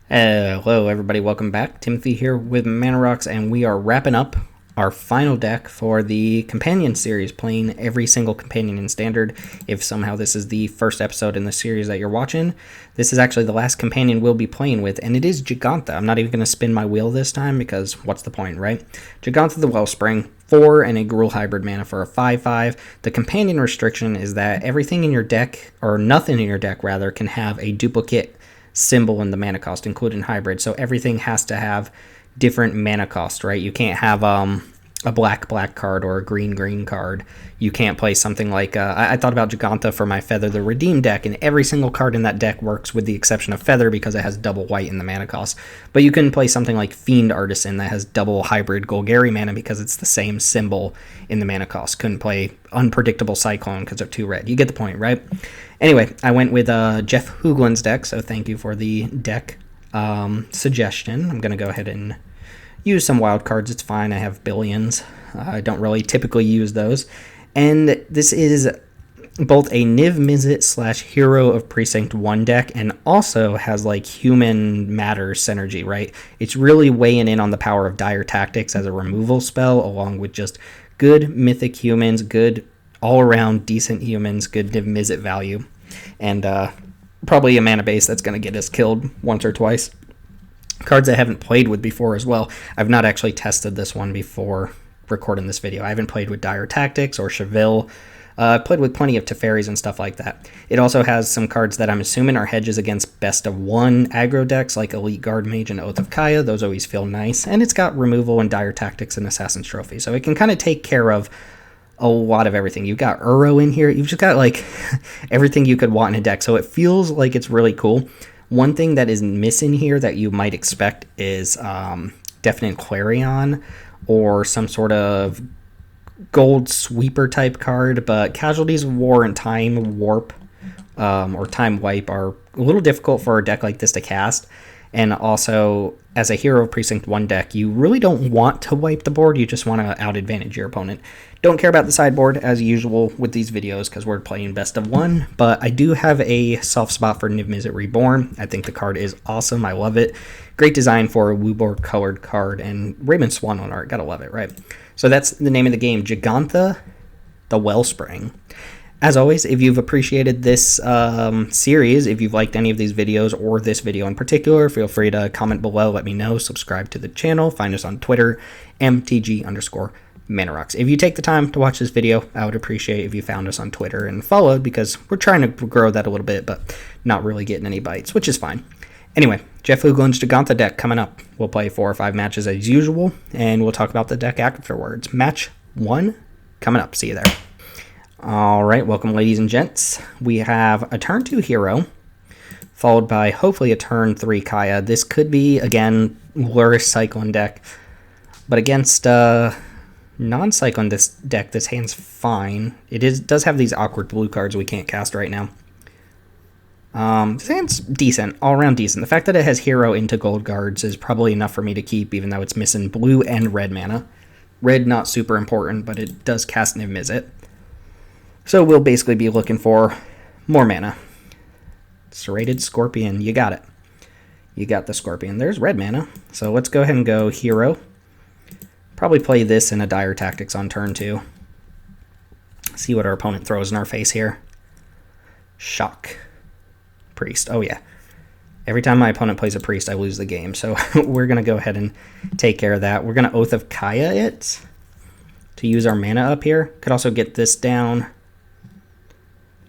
Hello everybody, welcome back. Timothy here with Mana Rocks, and we are wrapping up our final deck for the Companion series, playing every single Companion in Standard. If somehow this is the first episode in the series that you're watching, this is actually the last Companion we'll be playing with, and it is Jegantha. I'm not even going to spin my wheel this time, because what's the point, right? Jegantha the Wellspring, 4 and a Gruul hybrid mana for a 5/5. The Companion restriction is that everything in your deck, or nothing in your deck rather, can have a duplicate symbol in the mana cost, including hybrid. So everything has to have different mana cost, right? You can't have a black card or a green card. You can't play something like I thought about Jegantha for my Feather the Redeem deck, and every single card in that deck works with the exception of Feather because it has double white in the mana cost. But you can play something like Fiend Artisan that has double hybrid Golgari mana because it's the same symbol in the mana cost. Couldn't play Unpredictable Cyclone because of 2 red. You get the point, right? Anyway, I went with Jeff Hoogland's deck, so thank you for the deck suggestion. I'm going to go ahead and use some wild cards. It's fine. I have billions. I don't really typically use those. And this is both a Niv Mizzet / Hero of Precinct 1 deck, and also has like human matter synergy, right? It's really weighing in on the power of Dire Tactics as a removal spell, along with just good mythic humans, good all-around decent humans, good Niv Mizzet value, and probably a mana base that's going to get us killed once or twice. Cards I haven't played with before as well. I've not actually tested this one before recording this video. I haven't played with Dire Tactics or Cheville. I've played with plenty of Teferis and stuff like that. It also has some cards that I'm assuming are hedges against best of 1 aggro decks like Elite Guard Mage and Oath of Kaya. Those always feel nice. And it's got removal and Dire Tactics and Assassin's Trophy. So it can kind of take care of a lot of everything. You've got Uro in here. You've just got like everything you could want in a deck. So it feels like it's really cool. One thing that is missing here that you might expect is Definite Clarion or some sort of gold sweeper type card, but Casualties of War and Time Warp or Time Wipe are a little difficult for a deck like this to cast. And also, as a Hero of Precinct 1 deck, you really don't want to wipe the board. You just want to out-advantage your opponent. Don't care about the sideboard, as usual with these videos, because we're playing best of 1. But I do have a soft spot for Niv Mizzet Reborn. I think the card is awesome. I love it. Great design for a Woobor-colored card. And Raymond Swan on art. Gotta love it, right? So that's the name of the game. Jegantha the Wellspring. As always, if you've appreciated this series, if you've liked any of these videos or this video in particular, feel free to comment below, let me know, subscribe to the channel, find us on Twitter, MTG_ManaRocks. If you take the time to watch this video, I would appreciate if you found us on Twitter and followed, because we're trying to grow that a little bit, but not really getting any bites, which is fine. Anyway, Jeff Hoogland's Jegantha deck coming up. We'll play 4 or 5 matches as usual, and we'll talk about the deck afterwards. Match 1 coming up. See you there. Alright, welcome ladies and gents. We have a turn 2 Hero, followed by hopefully a turn 3 Kaya. This could be, again, Lurish Cyclone deck, but against non-Cyclone this deck, this hand's fine. It does have these awkward blue cards we can't cast right now. This hand's decent, all-around decent. The fact that it has Hero into Gold Guards is probably enough for me to keep, even though it's missing blue and red mana. Red not super important, but it does cast Niv Mizzet. So we'll basically be looking for more mana. Serrated Scorpion, you got it. You got the Scorpion. There's red mana. So let's go ahead and go Hero. Probably play this in a Dire Tactics on turn 2. See what our opponent throws in our face here. Shock. Priest. Oh yeah. Every time my opponent plays a Priest, I lose the game. So we're going to go ahead and take care of that. We're going to Oath of Kaya it to use our mana up here. Could also get this down.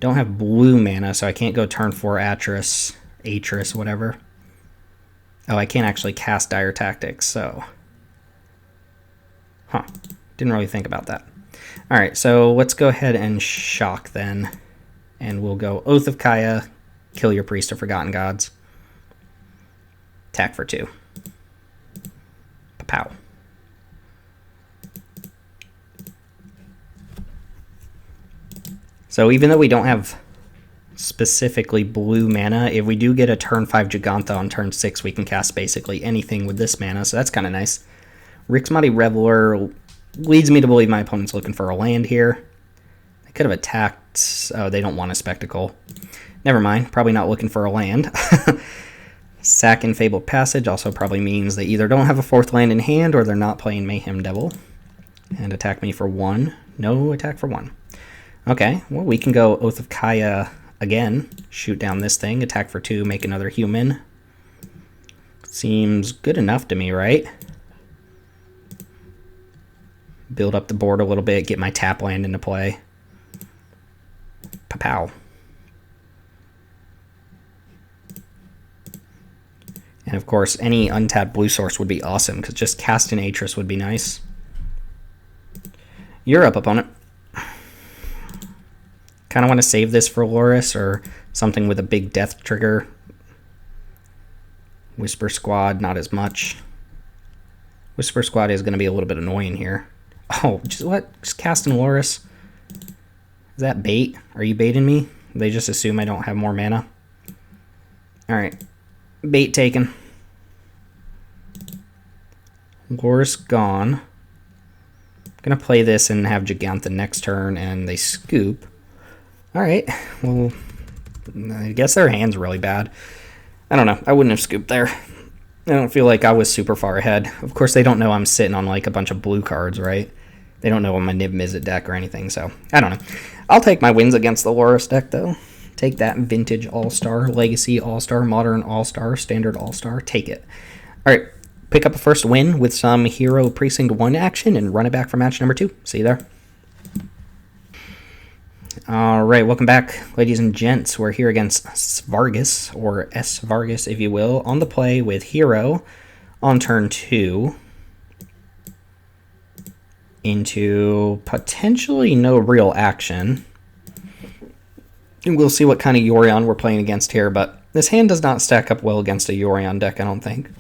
Don't have blue mana, so I can't go turn 4 Atris, whatever. Oh, I can't actually cast Dire Tactics, so... Huh. Didn't really think about that. Alright, so let's go ahead and shock then. And we'll go Oath of Kaya, kill your Priest of Forgotten Gods. Attack for 2. Pow. So even though we don't have specifically blue mana, if we do get a turn 5 Jegantha on turn 6, we can cast basically anything with this mana, so that's kind of nice. Rixmati Reveler leads me to believe my opponent's looking for a land here. They could have attacked... Oh, they don't want a Spectacle. Never mind, probably not looking for a land. Sack and Fabled Passage also probably means they either don't have a 4th land in hand or they're not playing Mayhem Devil. And attack me for 1. No attack for 1. Okay, well, we can go Oath of Kaya again. Shoot down this thing. Attack for 2, make another human. Seems good enough to me, right? Build up the board a little bit, get my tap land into play. Pow. And of course, any untapped blue source would be awesome, because just casting Atris would be nice. You're up, opponent. Kind of want to save this for Loris or something with a big death trigger. Whisper Squad, not as much. Whisper Squad is going to be a little bit annoying here. Oh, just what? Just casting Loris? Is that bait? Are you baiting me? They just assume I don't have more mana. Alright. Bait taken. Loris gone. I'm going to play this and have Jegantha next turn, and they scoop. Alright. Well, I guess their hand's really bad. I don't know. I wouldn't have scooped there. I don't feel like I was super far ahead. Of course, they don't know I'm sitting on like a bunch of blue cards, right? They don't know I'm a Niv Mizzet deck or anything, so I don't know. I'll take my wins against the Loris deck, though. Take that Vintage All-Star, Legacy All-Star, Modern All-Star, Standard All-Star. Take it. All right, pick up a first win with some Hero Precinct 1 action and run it back for match number 2. See you there. All right, welcome back, ladies and gents. We're here against Svargus, or S. Vargas, if you will, on the play with Hero on turn 2 into potentially no real action. And we'll see what kind of Yorion we're playing against here, but this hand does not stack up well against a Yorion deck, I don't think.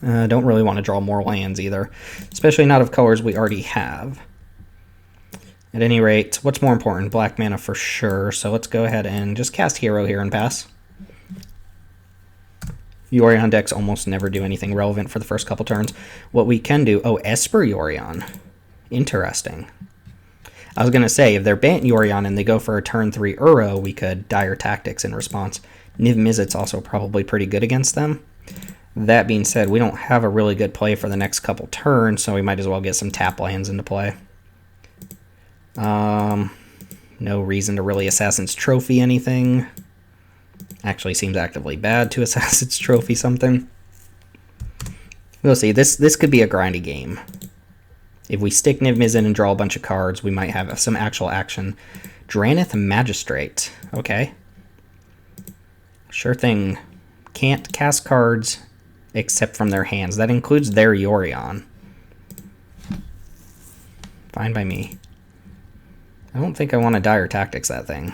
Don't really want to draw more lands either, especially not of colors we already have. At any rate, what's more important? Black mana for sure, so let's go ahead and just cast Hero here and pass. Yorion decks almost never do anything relevant for the first couple turns. What we can do... Oh, Esper Yorion. Interesting. I was going to say, if they're Bant Yorion and they go for a turn 3 Uro, we could Dire Tactics in response. Niv Mizzet's also probably pretty good against them. That being said, we don't have a really good play for the next couple turns, so we might as well get some tap lands into play. No reason to really Assassin's Trophy anything. Actually seems actively bad to Assassin's Trophy something. We'll see. This could be a grindy game. If we stick Niv Mizzet and draw a bunch of cards, we might have some actual action. Dranith Magistrate. Okay. Sure thing. Can't cast cards except from their hands. That includes their Yorion. Fine by me. I don't think I want to Dire Tactics that thing.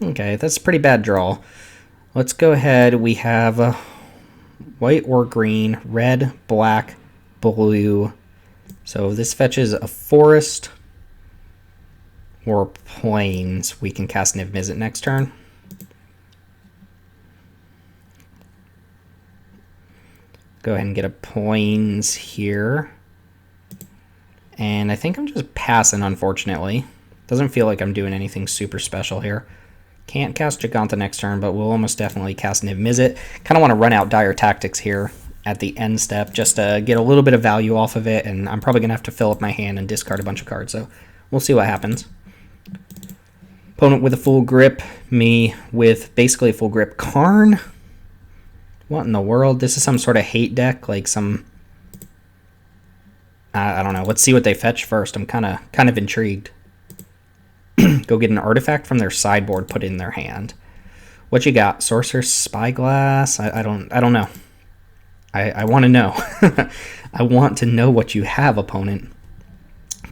Okay, that's a pretty bad draw. Let's go ahead. We have white or green, red, black, blue. So this fetches a forest or plains. We can cast Niv Mizzet next turn. Go ahead and get a plains here. And I think I'm just passing, unfortunately. Doesn't feel like I'm doing anything super special here. Can't cast Jegantha next turn, but we'll almost definitely cast Niv Mizzet. Kind of want to run out Dire Tactics here at the end step just to get a little bit of value off of it, and I'm probably going to have to fill up my hand and discard a bunch of cards, so we'll see what happens. Opponent with a full grip, me with basically a full grip. Karn? What in the world? This is some sort of hate deck, like some... I don't know. Let's see what they fetch first. I'm kind of intrigued. Go get an artifact from their sideboard, put it in their hand. What you got? Sorcerer's Spyglass? I don't know. I want to know. I want to know what you have, opponent.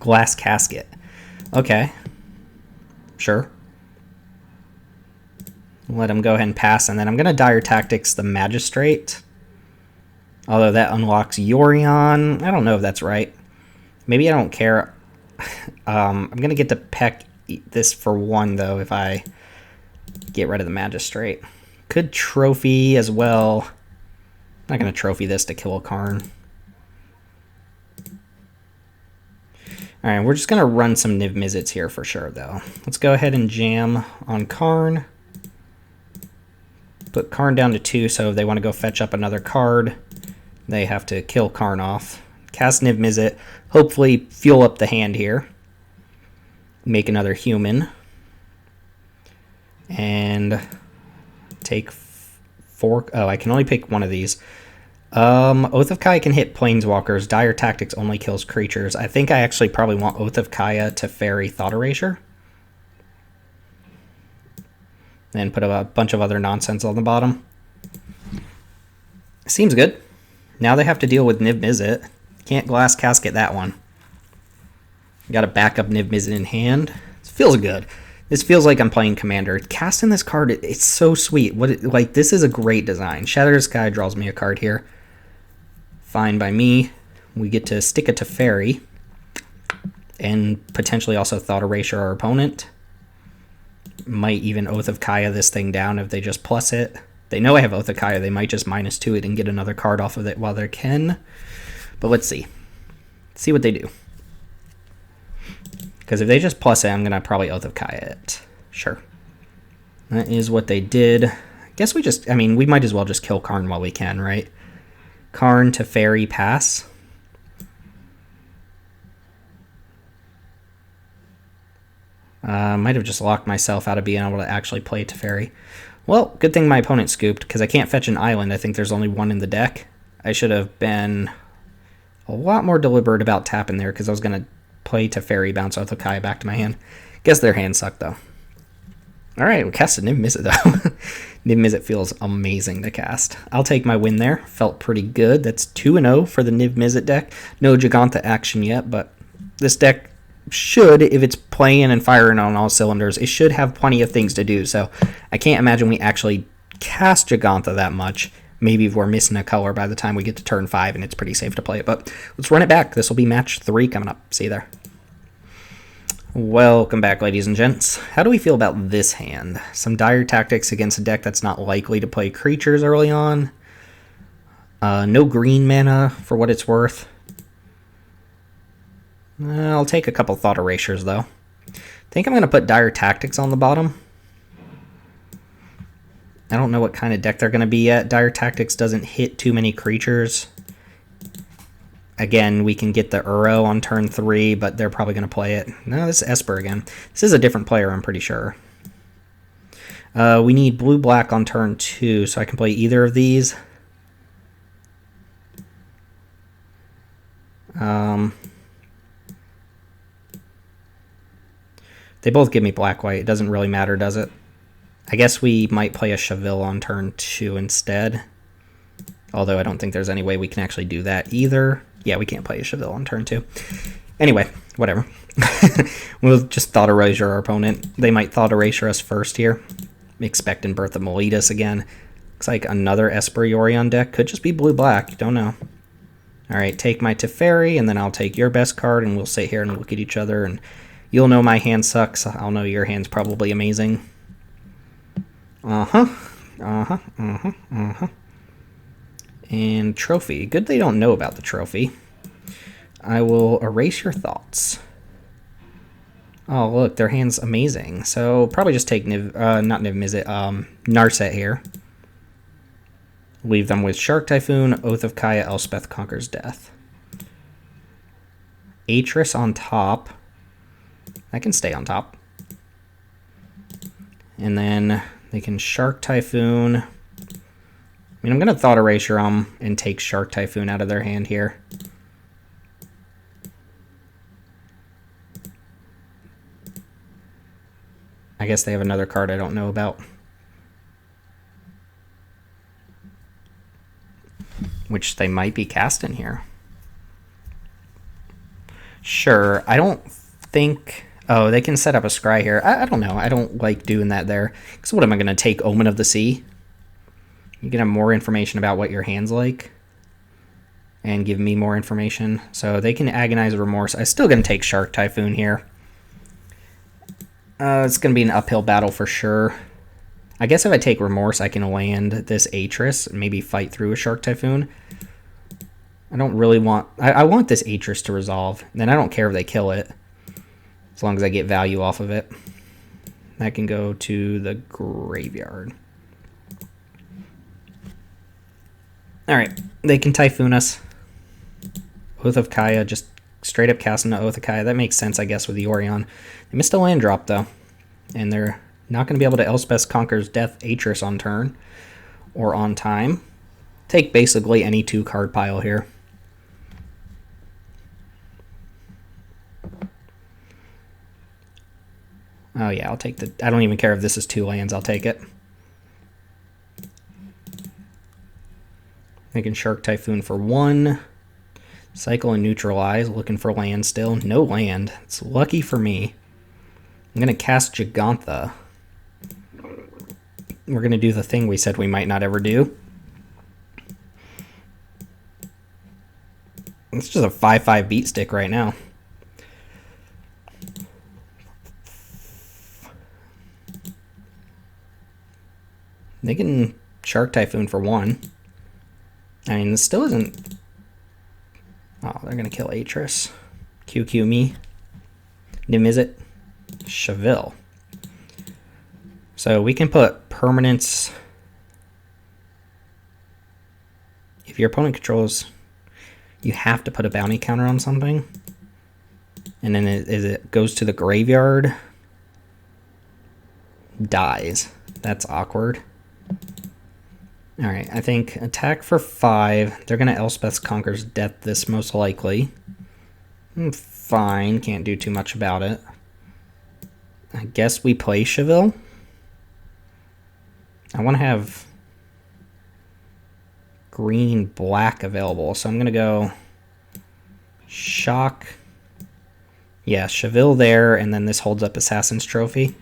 Glass Casket. Okay. Sure. Let him go ahead and pass, and then I'm going to Dire Tactics the Magistrate. Although that unlocks Yorion. I don't know if that's right. Maybe I don't care. I'm going to get to peck this for 1, though, if I get rid of the Magistrate. Could trophy as well. I'm not going to trophy this to kill a Karn. Alright, we're just going to run some Niv Mizzets here for sure, though. Let's go ahead and jam on Karn. Put Karn down to 2, so if they want to go fetch up another card, they have to kill Karn off. Cast Niv Mizzet. Hopefully fuel up the hand here. Make another human. And take 4... Oh, I can only pick one of these. Oath of Kaya can hit planeswalkers. Dire Tactics only kills creatures. I think I actually probably want Oath of Kaya to Fairy Thought Erasure. And put a bunch of other nonsense on the bottom. Seems good. Now they have to deal with Niv Mizzet. Can't Glass Casket that one. Got a backup Niv Mizzet in hand. This feels good. This feels like I'm playing Commander. Casting this card, it's so sweet. This is a great design. Shatter the Sky draws me a card here. Fine by me. We get to stick it to Fairy. And potentially also Thought Erasure our opponent. Might even Oath of Kaya this thing down if they just plus it. They know I have Oath of Kaya. They might just -2 it and get another card off of it while they can. But let's see. Let's see what they do. Because if they just plus it, I'm going to probably Oath of Kaya it. Sure. That is what they did. I guess we might as well just kill Karn while we can, right? Karn to Fairy pass. Might have just locked myself out of being able to actually play to Fairy. Well, good thing my opponent scooped, because I can't fetch an island. I think there's only one in the deck. I should have been a lot more deliberate about tapping there, because I was going to play to Fairy, bounce Oath of Kaya back to my hand. Guess their hand sucked, though. Alright, we casted Niv Mizzet, though. Niv Mizzet feels amazing to cast. I'll take my win there. Felt pretty good. That's 2-0 for the Niv Mizzet deck. No Jegantha action yet, but this deck should, if it's playing and firing on all cylinders, it should have plenty of things to do. So I can't imagine we actually cast Jegantha that much. Maybe if we're missing a color by the time we get to turn 5 and it's pretty safe to play it. But let's run it back. This will be match 3 coming up. See you there. Welcome back, ladies and gents. How do we feel about this hand? Some Dire Tactics against a deck that's not likely to play creatures early on. No green mana for what it's worth. I'll take a couple Thought Erasures, though. I think I'm going to put Dire Tactics on the bottom. I don't know what kind of deck they're going to be yet. Dire Tactics doesn't hit too many creatures. Again, we can get the Uro on turn 3, but they're probably going to play it. No, this is Esper again. This is a different player, I'm pretty sure. We need blue-black on turn 2, so I can play either of these. They both give me black-white. It doesn't really matter, does it? I guess we might play a Cheville on turn 2 instead. Although I don't think there's any way we can actually do that either. Yeah, we can't play a Cheville on turn 2. Anyway, whatever. We'll just Thought Erasure our opponent. They might Thought Erasure us first here. Expecting Birth of Meletus again. Looks like another Esper Yorion deck. Could just be blue-black. Don't know. Alright, take my Teferi, and then I'll take your best card, and we'll sit here and look at each other, and you'll know my hand sucks. I'll know your hand's probably amazing. And trophy. Good they don't know about the trophy. I will erase your thoughts. Oh, look, their hand's amazing. So probably just take not Niv Mizzet, Narset here. Leave them with Shark Typhoon, Oath of Kaya, Elspeth Conquers Death. Atris on top. I can stay on top. And then they can Shark Typhoon. I mean, I'm going to Thought Erasure them and take Shark Typhoon out of their hand here. I guess they have another card I don't know about. Which they might be casting here. Sure, I don't think... Oh, they can set up a scry here. I don't know. I don't like doing that there. Because what am I going to take? Omen of the Sea? You can have more information about what your hand's like. And give me more information. So they can Agonize Remorse. I'm still going to take Shark Typhoon here. It's going to be an uphill battle for sure. I guess if I take Remorse, I can land this Atris and maybe fight through a Shark Typhoon. I don't really want... I want this Atris to resolve. Then I don't care if they kill it. As long as I get value off of it. That can go to the graveyard. Alright, they can Typhoon us. Oath of Kaya, just straight up casting the Oath of Kaya. That makes sense, I guess, with the Yorion. They missed a land drop, though. And they're not going to be able to Elspeth Conquers Death Atris on turn. Or on time. Take basically any 2-card pile here. Oh yeah, I'll take the... I don't even care if this is 2 lands, I'll take it. They can Shark Typhoon for 1. Cycle and Neutralize, looking for land still. No land. It's lucky for me. I'm going to cast Jegantha. We're going to do the thing we said we might not ever do. It's just a 5/5 beat stick right now. They can Shark Typhoon for 1. I mean, this still isn't... Oh, they're going to kill Atris. QQ me. Nimizit. Cheville. So we can put permanents... If your opponent controls... You have to put a bounty counter on something. And then it goes to the graveyard. Dies. That's awkward. Alright, I think attack for 5. They're going to Elspeth Conquers Death this most likely. Fine, can't do too much about it. I guess we play Cheville. I want to have green, black available, so I'm going to go Shock. Yeah, Cheville there, and then this holds up Assassin's Trophy.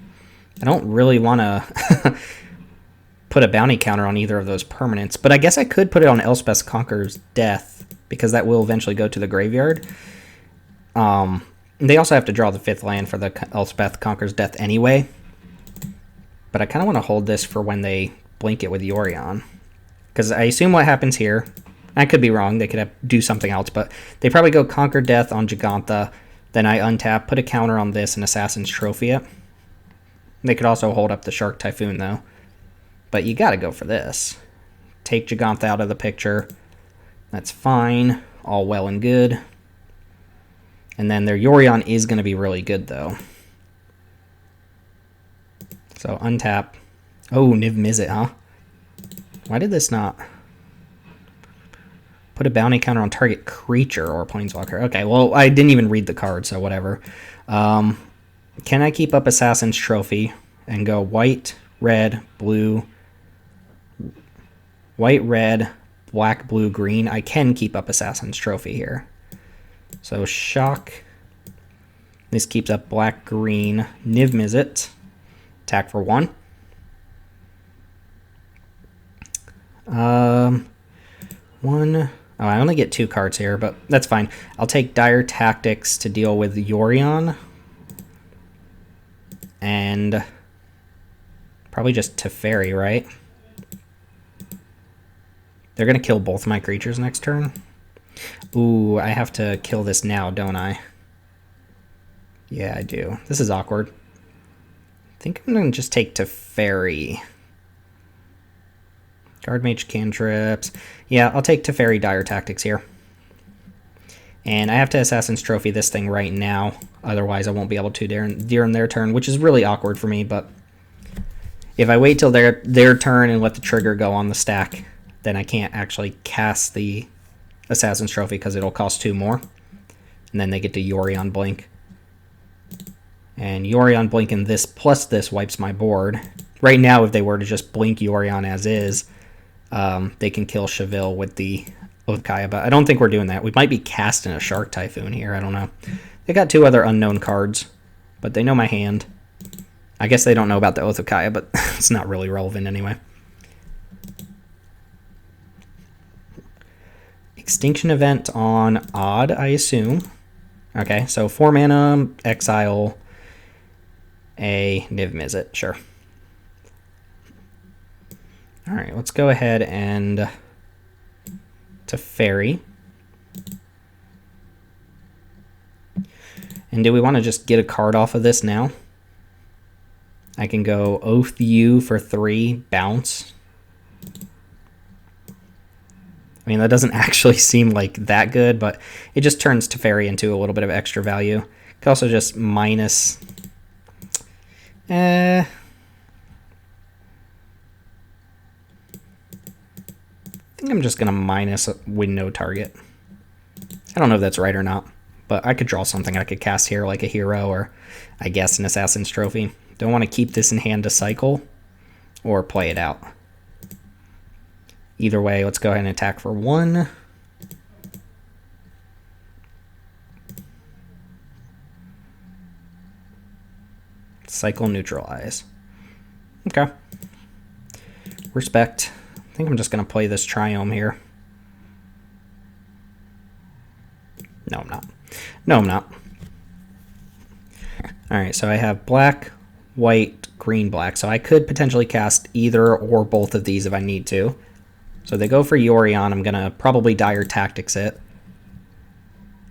I don't really want to put a bounty counter on either of those permanents, but I guess I could put it on Elspeth Conquers Death, because that will eventually go to the graveyard. They also have to draw the 5th land for the Elspeth Conquers Death anyway, but I kind of want to hold this for when they blink it with Yorion, because I assume what happens here, I could be wrong, they could do something else, but they probably go Conquer Death on Jegantha, then I untap, put a counter on this, and Assassin's Trophy it. They could also hold up the Shark Typhoon, though. But you gotta go for this. Take Jegantha out of the picture. That's fine. All well and good. And then their Yorion is going to be really good, though. So untap. Oh, Niv Mizzet, huh? Why did this not... Put a bounty counter on target creature or planeswalker. Okay, well, I didn't even read the card, so whatever. Can I keep up Assassin's Trophy and go white, red, blue, white, red, black, blue, green? I can keep up Assassin's Trophy here. So Shock. This keeps up black, green, Niv Mizzet. Attack for 1. One. Oh, I only get 2 cards here, but that's fine. I'll take Dire Tactics to deal with Yorion. And probably just Teferi, right? They're going to kill both my creatures next turn. Ooh, I have to kill this now, don't I? Yeah, I do. This is awkward. I think I'm going to just take Teferi. Guard Mage cantrips. Yeah, I'll take Teferi Dire Tactics here. And I have to Assassin's Trophy this thing right now. Otherwise, I won't be able to during their turn, which is really awkward for me. But if I wait till their turn and let the trigger go on the stack, then I can't actually cast the Assassin's Trophy because it'll cost 2 more. And then they get to Yorion Blink. And Yorion Blink and this plus this wipes my board. Right now, if they were to just blink Yorion as is, they can kill Cheville with the Oath Kaya, but I don't think we're doing that. We might be casting a Shark Typhoon here, I don't know. They got 2 other unknown cards, but they know my hand. I guess they don't know about the Oath of Kaya, but it's not really relevant anyway. Extinction Event on Odd, I assume. Okay, so 4 mana, exile a Niv Mizzet, sure. Alright, let's go ahead and Teferi. And do we want to just get a card off of this now? I can go Oath You for 3, bounce. I mean, that doesn't actually seem like that good, but it just turns Teferi into a little bit of extra value. Could also just minus... I think I'm just going to minus win no target. I don't know if that's right or not, but I could draw something I could cast here, like a hero or, I guess, an Assassin's Trophy. Don't want to keep this in hand to cycle or play it out. Either way, let's go ahead and attack for 1. Cycle neutralize. Okay. Respect. I think I'm just going to play this Triome here. No, I'm not. No, I'm not. Alright, so I have black, white, green, black. So I could potentially cast either or both of these if I need to. So they go for Yorion. I'm going to probably Dire Tactics it.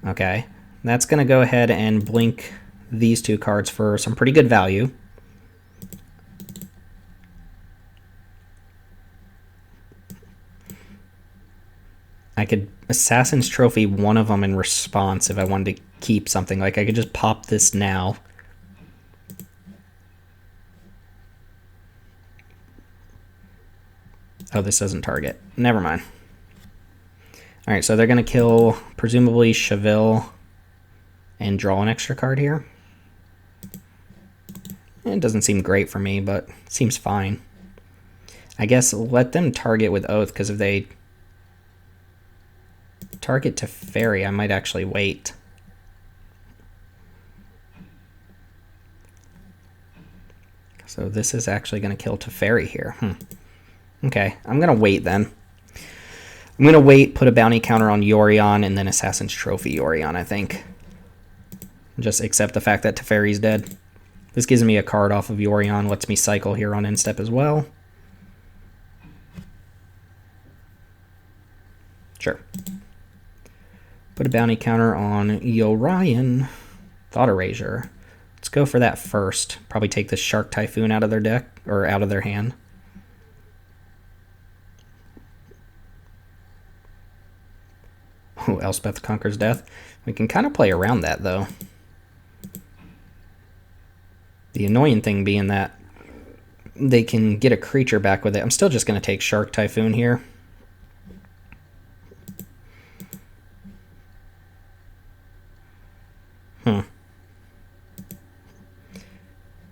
Okay. That's going to go ahead and blink these 2 cards for some pretty good value. I could Assassin's Trophy one of them in response if I wanted to keep something. Like, I could just pop this now. Oh, this doesn't target. Never mind. Alright, so they're going to kill, presumably, Cheville and draw an extra card here. It doesn't seem great for me, but it seems fine. I guess let them target with Oath, because if they target Teferi, I might actually wait. So this is actually going to kill Teferi here. Okay, I'm going to wait then. I'm going to wait, put a bounty counter on Yorion, and then Assassin's Trophy Yorion, I think. Just accept the fact that Teferi's dead. This gives me a card off of Yorion, lets me cycle here on instep as well. Sure. Put a bounty counter on Yorion. Thought Erasure. Let's go for that first. Probably take the Shark Typhoon out of their deck, or out of their hand. Oh, Elspeth Conquers Death. We can kind of play around that, though. The annoying thing being that they can get a creature back with it. I'm still just going to take Shark Typhoon here.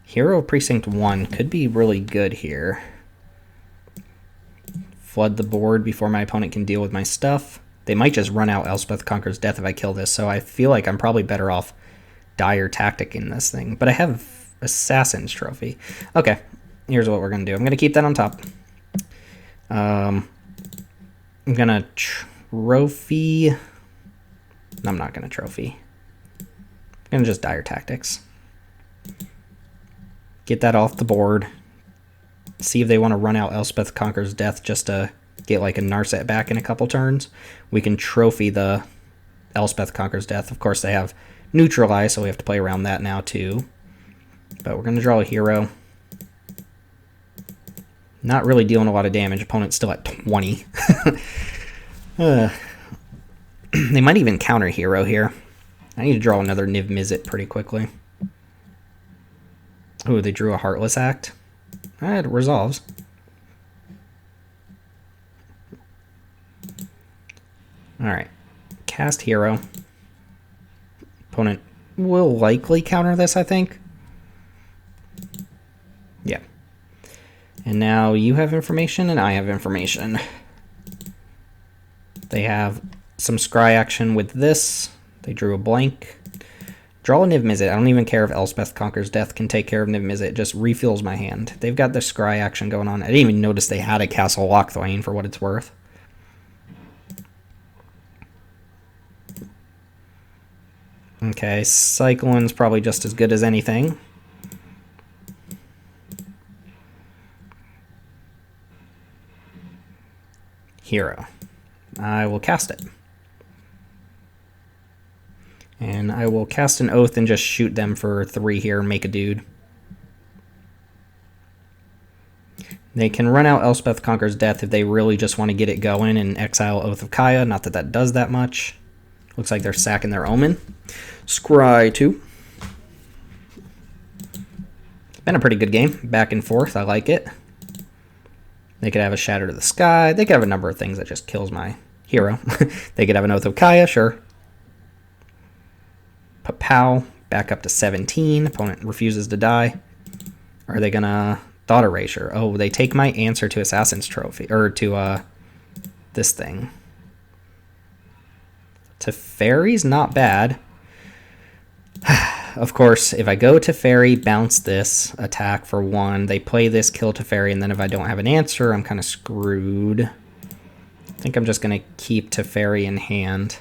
Hero Precinct 1 could be really good here. Flood the board before my opponent can deal with my stuff. They might just run out Elspeth Conquers Death if I kill this, so I feel like I'm probably better off Dire Tactic in this thing. But I have Assassin's Trophy. Okay, here's what we're going to do. I'm going to keep that on top. I'm going to trophy... I'm not going to trophy. I'm going to just Dire Tactics. Get that off the board. See if they want to run out Elspeth Conquers Death just to get like a Narset back in a couple turns. We can trophy the Elspeth Conquers Death. Of course, they have Neutralize, so we have to play around that now too. But we're going to draw a hero. Not really dealing a lot of damage. Opponent's still at 20. They might even counter hero here. I need to draw another Niv Mizzet pretty quickly. Ooh, they drew a Heartless Act. It resolves. Alright. Cast hero. Opponent will likely counter this, I think. Yeah. And now you have information and I have information. They have some scry action with this. They drew a blank. Draw a Niv Mizzet. I don't even care if Elspeth Conquers Death can take care of Niv Mizzet. It just refills my hand. They've got the scry action going on. I didn't even notice they had a Castle Lochthwain for what it's worth. Okay, Cyclone's probably just as good as anything. Hero. I will cast it. And I will cast an Oath and just shoot them for 3 here and make a dude. They can run out Elspeth Conquers Death if they really just want to get it going and exile Oath of Kaya. Not that that does that much. Looks like they're sacking their Omen. Scry 2. It's been a pretty good game. Back and forth. I like it. They could have a Shatter to the Sky. They could have a number of things that just kills my hero. They could have an Oath of Kaya, sure. Pow. Back up to 17. Opponent refuses to die. Are they gonna Thought Erasure? Oh, they take my answer to Assassin's Trophy. Or to this thing. Teferi's not bad. Of course, if I go Teferi, bounce this, attack for 1, they play this, kill Teferi, and then if I don't have an answer, I'm kind of screwed. I think I'm just going to keep Teferi in hand.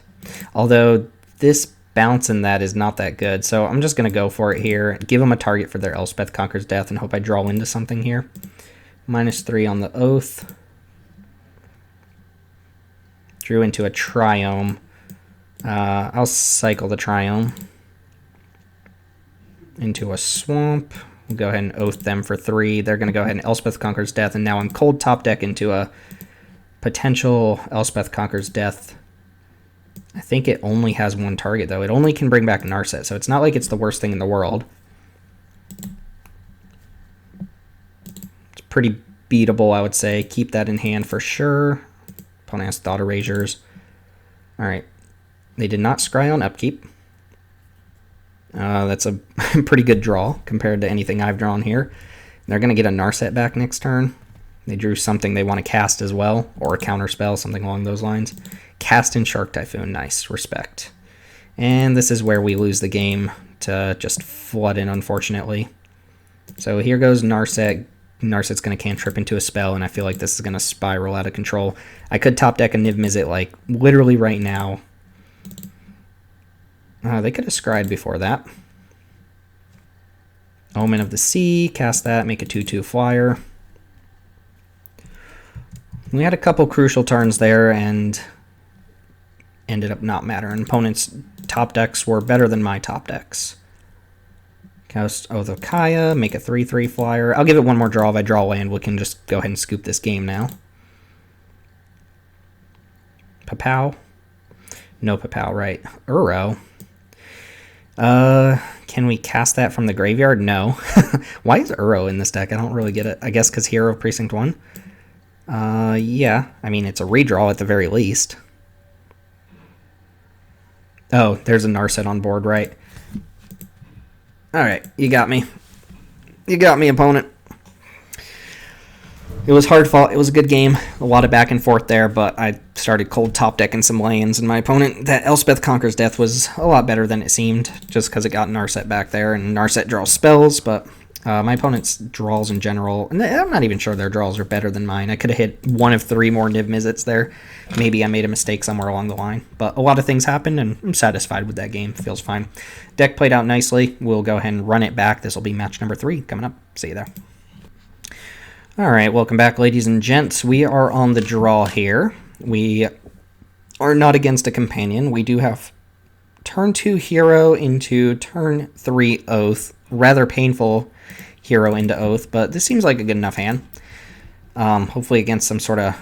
Although, this bounce in that is not that good, so I'm just going to go for it here. Give them a target for their Elspeth Conquers Death and hope I draw into something here. -3 on the Oath. Drew into a Triome. I'll cycle the Triome into a Swamp. We'll go ahead and Oath them for 3. They're going to go ahead and Elspeth Conquers Death, and now I'm cold top deck into a potential Elspeth Conquers Death. I think it only has 1 target, though. It only can bring back Narset, so it's not like it's the worst thing in the world. It's pretty beatable, I would say. Keep that in hand for sure. Opponent has Thought Erasures. Alright. They did not scry on upkeep. That's a pretty good draw compared to anything I've drawn here. They're going to get a Narset back next turn. They drew something they want to cast as well, or a counterspell, something along those lines. Cast in Shark Typhoon. Nice. Respect. And this is where we lose the game to just flood in, unfortunately. So here goes Narset. Narset's going to cantrip into a spell, and I feel like this is going to spiral out of control. I could top deck a Niv Mizzet, like, literally right now. They could have scried before that. Omen of the Sea, cast that, make a 2/2 flyer. We had a couple crucial turns there and ended up not mattering. Opponents' top decks were better than my top decks. Cast Oath of Kaya, make a 3/3 flyer. I'll give it one more draw. If I draw land, we can just go ahead and scoop this game now. Papow. No Papow, right. Uro. Can we cast that from the graveyard? No. Why is Uro in this deck? I don't really get it. I guess because Hero of Precinct 1? Yeah. I mean, it's a redraw at the very least. Oh, there's a Narset on board, right? Alright, you got me. You got me, opponent. It was hard fought. It was a good game. A lot of back and forth there, but I started cold top decking some lands, and my opponent, that Elspeth Conquers Death, was a lot better than it seemed, just because it got Narset back there, and Narset draws spells, but my opponent's draws in general, and I'm not even sure their draws are better than mine. I could have hit 1 of 3 more Niv Mizzets there. Maybe I made a mistake somewhere along the line, but a lot of things happened, and I'm satisfied with that game. Feels fine. Deck played out nicely. We'll go ahead and run it back. This will be match number 3 coming up. See you there. Alright, welcome back, ladies and gents. We are on the draw here. We are not against a companion. We do have turn 2 Hero into turn 3 Oath. Rather painful Hero into Oath, but this seems like a good enough hand. Hopefully against some sort of,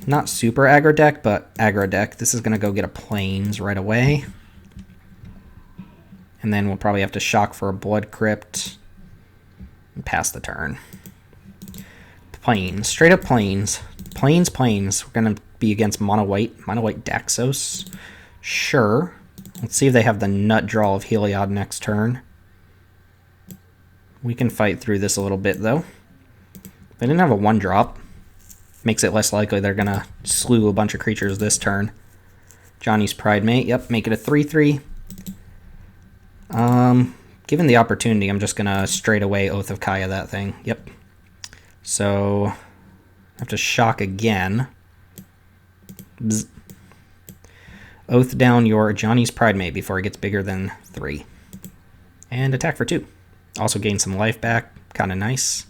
not super aggro deck, but aggro deck. This is going to go get a Plains right away. And then we'll probably have to shock for a Blood Crypt and pass the turn. Plains. Straight up Plains. Plains. We're going to be against Mono White. Mono White Daxos. Sure. Let's see if they have the nut draw of Heliod next turn. We can fight through this a little bit, though. They didn't have a 1-drop. Makes it less likely they're going to slew a bunch of creatures this turn. Johnny's Pridemate. Yep, make it a 3/3. Given the opportunity, I'm just going to straight away Oath of Kaya that thing. Yep. So, I have to shock again. Bzz. Oath down your Johnny's Pridemate before it gets bigger than 3. And attack for 2. Also gain some life back. Kind of nice.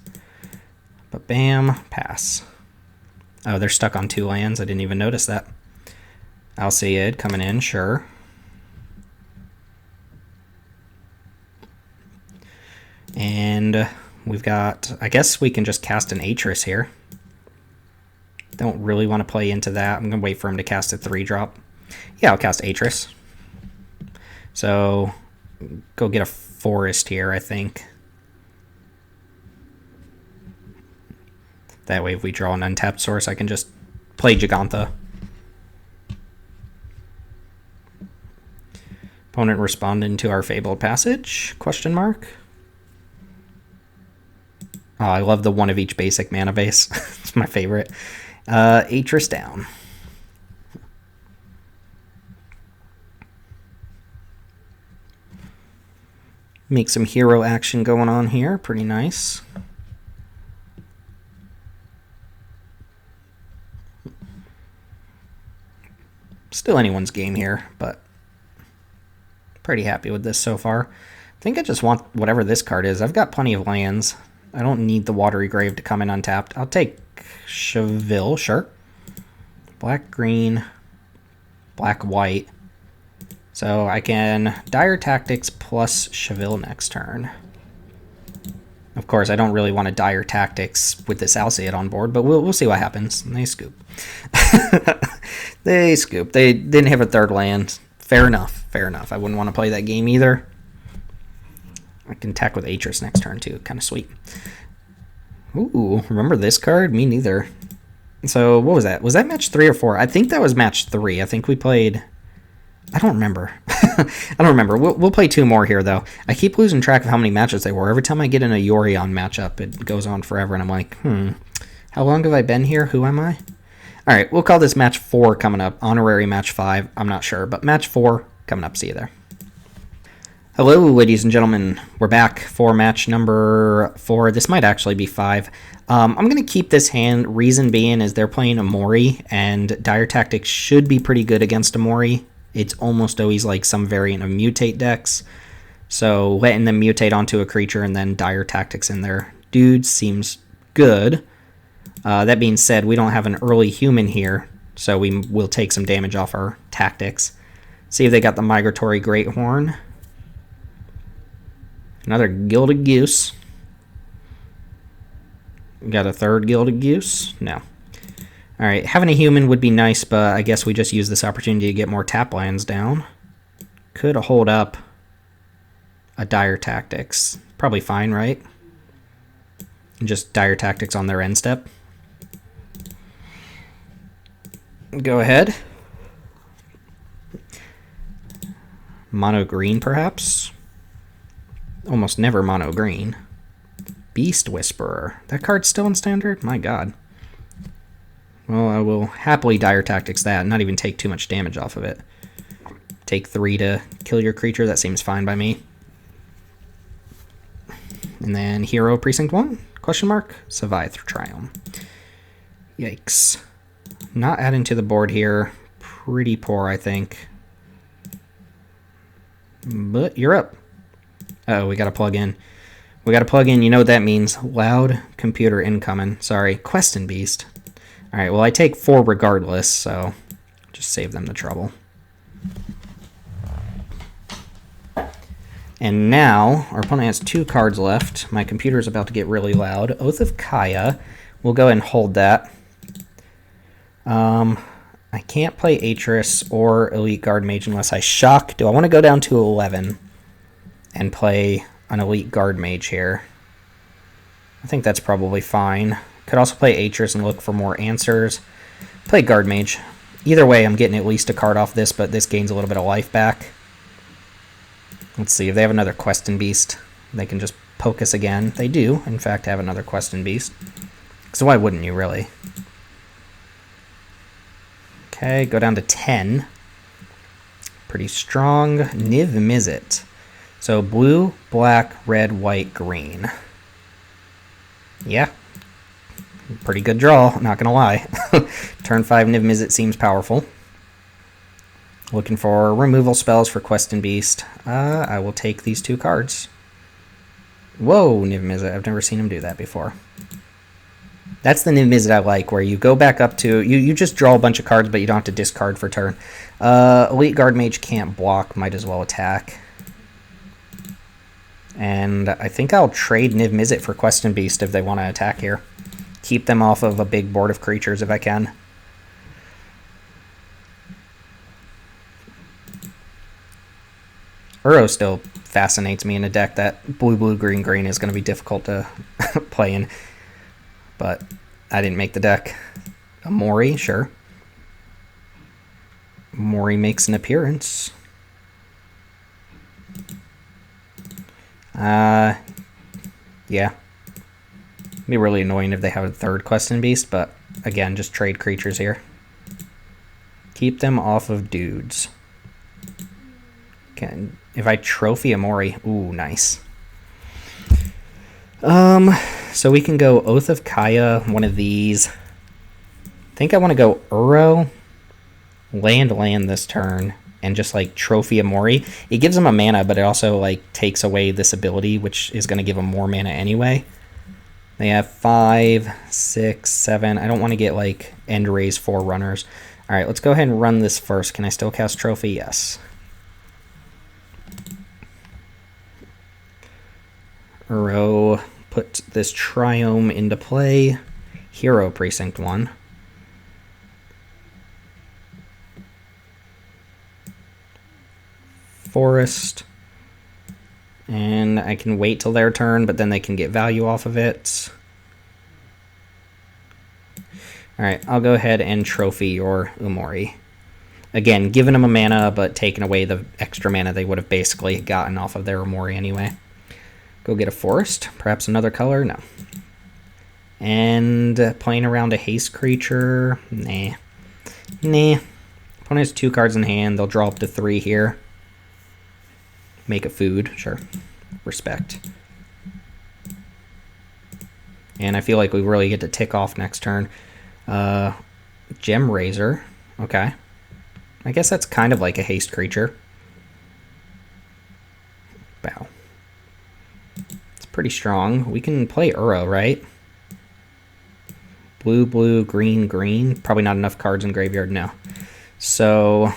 But bam, pass. Oh, they're stuck on 2 lands. I didn't even notice that. Alseid coming in, sure. And we've got... I guess we can just cast an Atris here. Don't really want to play into that. I'm going to wait for him to cast a 3-drop. Yeah, I'll cast Atris. So, go get a forest here, I think. That way, if we draw an untapped source, I can just play Jegantha. Opponent responded to our Fabled Passage? Question mark. Oh, I love the one of each basic mana base. It's my favorite. Atris down. Make some hero action going on here. Pretty nice. Still anyone's game here, but pretty happy with this so far. I think I just want whatever this card is. I've got plenty of lands. I don't need the Watery Grave to come in untapped. I'll take Cheville, sure. Black, green, black, white. So I can Dire Tactics plus Cheville next turn. Of course, I don't really want to Dire Tactics with this Alseid on board, but we'll see what happens. They scoop. They scoop. They didn't have a third land. Fair enough. Fair enough. I wouldn't want to play that game either. I can attack with Atris next turn too. Kind of sweet. Ooh, remember this card? Me neither. So what was that? Was that match 3 or 4? I think that was match 3. I think we played... I don't remember. I don't remember. We'll play 2 more here, though. I keep losing track of how many matches they were. Every time I get in a Yorion matchup, it goes on forever, and I'm like, how long have I been here? Who am I? All right, we'll call this match 4 coming up. Honorary match 5. I'm not sure, but match 4 coming up. See you there. Hello, ladies and gentlemen. We're back for match number 4. This might actually be 5. I'm going to keep this hand. Reason being is they're playing Amori, and Dire Tactics should be pretty good against Amori. It's almost always like some variant of mutate decks. So letting them mutate onto a creature and then Dire Tactics in there, dude, seems good. That being said, we don't have an early human here, so we will take some damage off our tactics. See if they got the Migratory Greathorn. Another Gilded Goose. Got a third Gilded Goose? No. Alright, having a human would be nice, but I guess we just use this opportunity to get more tap lands down. Could hold up a Dire Tactics. Probably fine, right? Just Dire Tactics on their end step. Go ahead. Mono green, perhaps? Almost never mono green. Beast Whisperer. That card's still in standard? My god. Well, I will happily Dire Tactics that and not even take too much damage off of it. Take 3 to kill your creature. That seems fine by me. And then Hero Precinct 1? Question mark? Survive through Triumph. Yikes. Not adding to the board here. Pretty poor, I think. But you're up. Uh-oh, we got to plug in. We got to plug in. You know what that means. Loud computer incoming. Sorry. Questing Beast. Alright, well I take 4 regardless, so just save them the trouble. And now, our opponent has 2 cards left. My computer's about to get really loud. Oath of Kaya. We'll go ahead and hold that. I can't play Atris or Elite Guard Mage unless I shock. Do I want to go down to 11 and play an Elite Guard Mage here? I think that's probably fine. Could also play Atris and look for more answers. Play Guard Mage. Either way, I'm getting at least a card off this, but this gains a little bit of life back. Let's see, if they have another Questing Beast, they can just poke us again. They do, in fact, have another Questing Beast. So why wouldn't you, really? Okay, go down to 10. Pretty strong. Niv Mizzet. So blue, black, red, white, green. Yeah. Pretty good draw, not gonna lie. Turn 5 Niv Mizzet seems powerful. Looking for removal spells for Questing Beast. I will take these 2 cards. Whoa, Niv Mizzet. I've never seen him do that before. That's the Niv Mizzet I like, where you go back up to... You just draw a bunch of cards, but you don't have to discard for turn. Elite Guard Mage can't block, might as well attack. And I think I'll trade Niv Mizzet for Question Beast if they want to attack here. Keep them off of a big board of creatures if I can. Uro still fascinates me in a deck that blue, green, green is going to be difficult to play in. But I didn't make the deck. Mori, sure. Mori makes an appearance. Yeah. It'd be really annoying if they have a third Question Beast, but again, just trade creatures here. Keep them off of dudes. If I trophy a Mori, ooh, nice. So we can go Oath of Kaya, one of these. I think I want to go Uro, land this turn, and just like trophy a Mori. It gives them a mana, but it also like takes away this ability, which is going to give them more mana anyway. They have 5, 6, 7. I don't want to get like End Raise Forerunners. All right, let's go ahead and run this first. Can I still cast Trophy? Yes. Uro, put this Triome into play. Hero Precinct 1. Forest. And I can wait till their turn, but then they can get value off of it. Alright, I'll go ahead and trophy your Umori. Again, giving them a mana, but taking away the extra mana they would have basically gotten off of their Umori anyway. Go get a forest. Perhaps another color? No. And playing around a haste creature? Nah. Opponent has 2 cards in hand. They'll draw up to 3 here. Make a food, sure. Respect. And I feel like we really get to tick off next turn. Gem Razor. Okay. I guess that's kind of like a haste creature. Bow. It's pretty strong. We can play Uro, right? Blue, green. Probably not enough cards in graveyard, no. So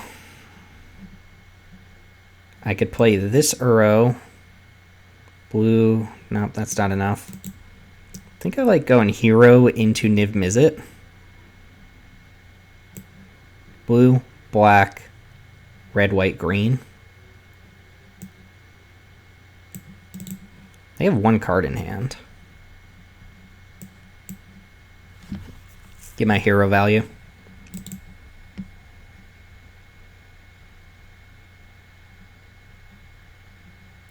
I could play this Uro. Blue. Nope, that's not enough. I think I like going Hero into Niv Mizzet. Blue, black, red, white, green. They have 1 card in hand. Get my hero value.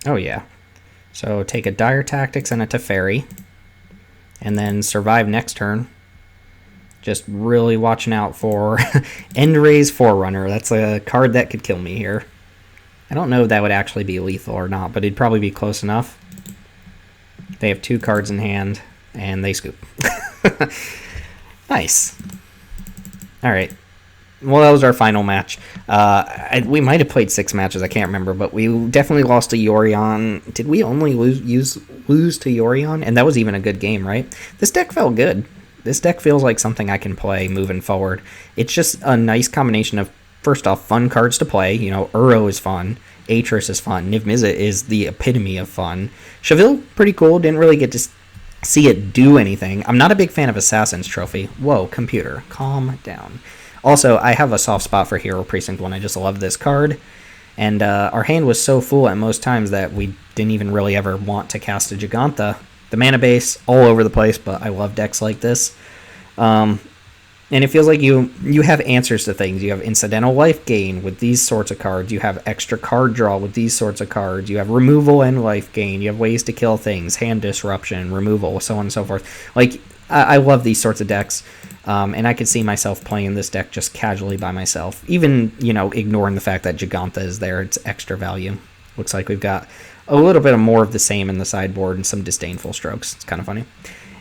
Oh yeah. So take a Dire Tactics and a Teferi. And then survive next turn. Just really watching out for End Raise Forerunner. That's a card that could kill me here. I don't know if that would actually be lethal or not, but it'd probably be close enough. They have 2 cards in hand, and they scoop. Nice. Alright. Well, that was our final match. We might have played 6 matches, I can't remember, but we definitely lost to Yorion. Did we only lose to Yorion? And that was even a good game, right? This deck felt good. This deck feels like something I can play moving forward. It's just a nice combination of, first off, fun cards to play. You know, Uro is fun. Atris is fun. Niv Mizzet is the epitome of fun. Chaville, pretty cool. Didn't really get to see it do anything. I'm not a big fan of Assassin's Trophy. Whoa, computer, calm down. Also, I have a soft spot for Hero Precinct 1. I just love this card. And our hand was so full at most times that we didn't even really ever want to cast a Jegantha. The mana base, all over the place, but I love decks like this. And it feels like you have answers to things. You have incidental life gain with these sorts of cards. You have extra card draw with these sorts of cards. You have removal and life gain. You have ways to kill things, hand disruption, removal, so on and so forth. Like, I love these sorts of decks. And I could see myself playing this deck just casually by myself. Even, you know, ignoring the fact that Jegantha is there. It's extra value. Looks like we've got a little bit of more of the same in the sideboard and some disdainful strokes. It's kind of funny.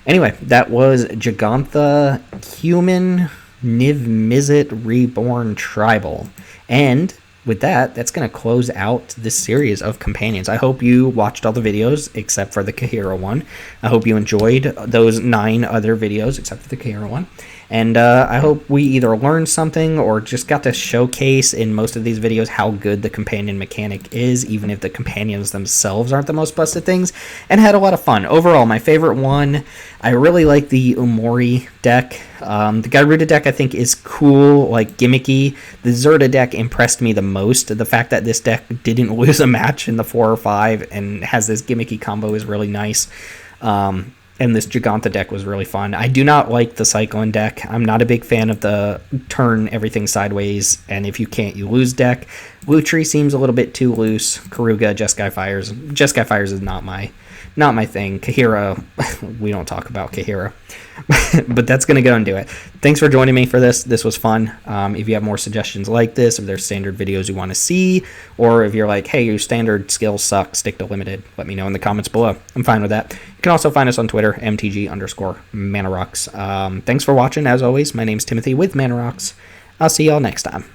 Anyway, that was Jegantha Human Niv Mizzet Reborn Tribal. And with that, that's going to close out this series of companions. I hope you watched all the videos except for the Kahira one. I hope you enjoyed those 9 other videos except for the Kahira one. And I hope we either learned something or just got to showcase in most of these videos how good the companion mechanic is, even if the companions themselves aren't the most busted things, and had a lot of fun. Overall, my favorite one, I really like the Umori deck. The Garuda deck I think is cool, like gimmicky. The Zerda deck impressed me the most. The fact that this deck didn't lose a match in the 4 or 5 and has this gimmicky combo is really nice. And this Jegantha deck was really fun. I do not like the Cyclone deck. I'm not a big fan of the turn everything sideways, and if you can't, you lose deck. Lutri seems a little bit too loose. Karuga, Jeskai Fires. Jeskai Fires is not my thing. Kahira, we don't talk about Kahira. But that's going to go and do it. Thanks for joining me for this. This was fun. If you have more suggestions like this, if there's standard videos you want to see, or if you're like, hey, your standard skills suck, stick to limited, let me know in the comments below. I'm fine with that. You can also find us on Twitter, MTG_ManaRocks. Thanks for watching. As always, my name's Timothy with ManaRocks. I'll see y'all next time.